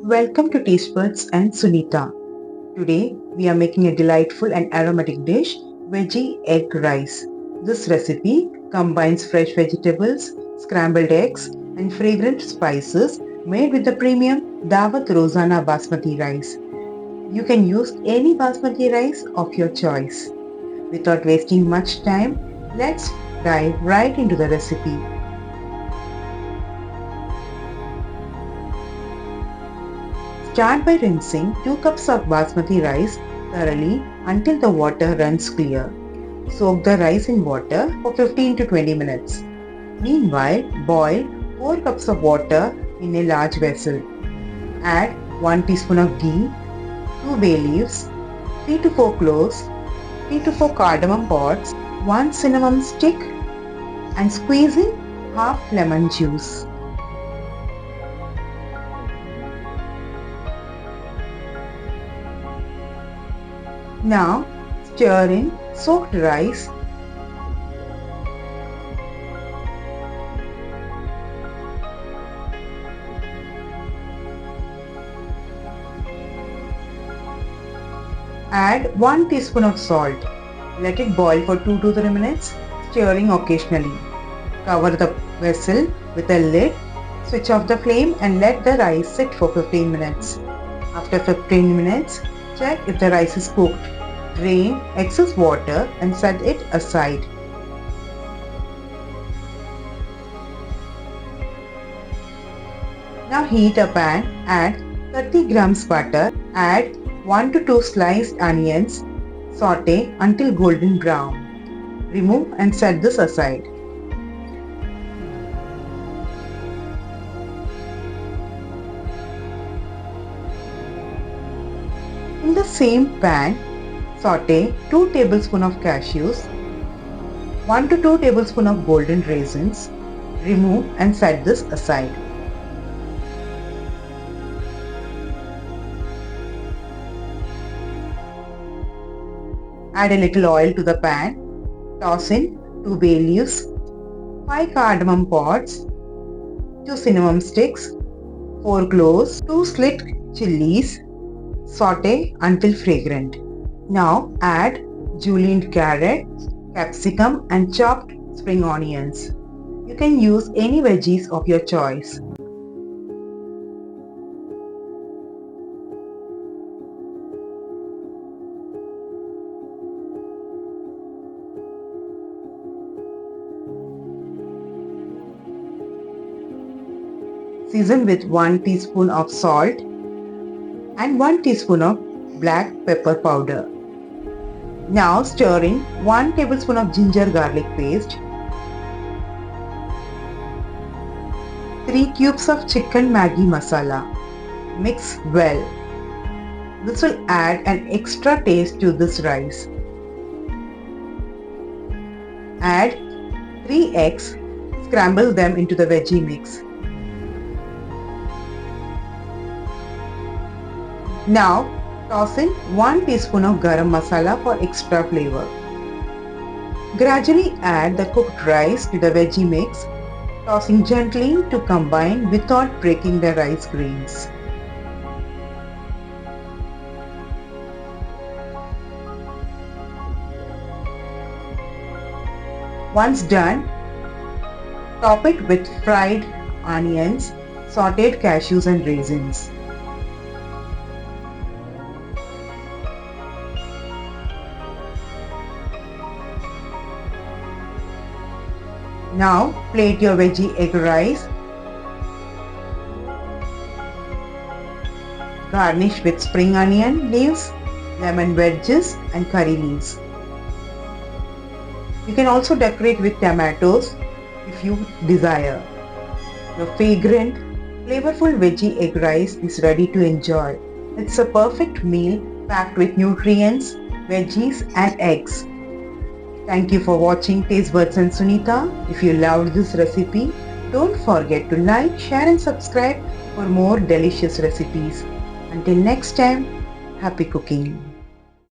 Welcome to Taste Buds and Sunita. Today we are making a delightful and aromatic dish, veggie egg rice. This recipe combines fresh vegetables, scrambled eggs and fragrant spices made with the premium Dawat Rozana basmati rice. You can use any basmati rice of your choice. Without wasting much time, let's dive right into the recipe. Start by rinsing 2 cups of basmati rice thoroughly until the water runs clear. Soak the rice in water for 15 to 20 minutes. Meanwhile, boil 4 cups of water in a large vessel. Add 1 teaspoon of ghee, 2 bay leaves, 3 to 4 cloves, 3 to 4 cardamom pods, 1 cinnamon stick and squeeze in half lemon juice. Now stir in soaked rice, add 1 teaspoon of salt. Let it boil for 2 to 3 minutes, stirring occasionally. Cover the vessel with a lid, switch off the flame and let the rice sit for 15 minutes. After 15 minutes, check if the rice is cooked. Drain excess water and set it aside. Now heat a pan, add 30 grams butter, add 1 to 2 sliced onions, saute until golden brown. Remove and set this aside. In the same pan, saute 2 tablespoons of cashews, 1 to 2 tablespoons of golden raisins. Remove and set this aside. Add a little oil to the pan. Toss in 2 bay leaves, 5 cardamom pods, 2 cinnamon sticks, 4 cloves, 2 slit chilies. Saute until fragrant. Now add julienned carrot, capsicum and chopped spring onions. You can use any veggies of your choice. Season with 1 teaspoon of salt and 1 teaspoon of black pepper powder. Now stir in 1 tablespoon of ginger garlic paste, 3 cubes of chicken Maggi masala. Mix well. This will add an extra taste to this rice. Add 3 eggs, scramble them into the veggie mix. Now toss in 1 teaspoon of garam masala for extra flavor. Gradually add the cooked rice to the veggie mix, tossing gently to combine without breaking the rice grains. Once done, top it with fried onions, sauteed cashews and raisins. Now plate your veggie egg rice. Garnish with spring onion leaves, lemon wedges and curry leaves. You can also decorate with tomatoes if you desire. Your fragrant, flavorful veggie egg rice is ready to enjoy. It's a perfect meal packed with nutrients, veggies and eggs. Thank you for watching Taste Buds and Sunita. If you loved this recipe, don't forget to like, share and subscribe for more delicious recipes. Until next time, happy cooking.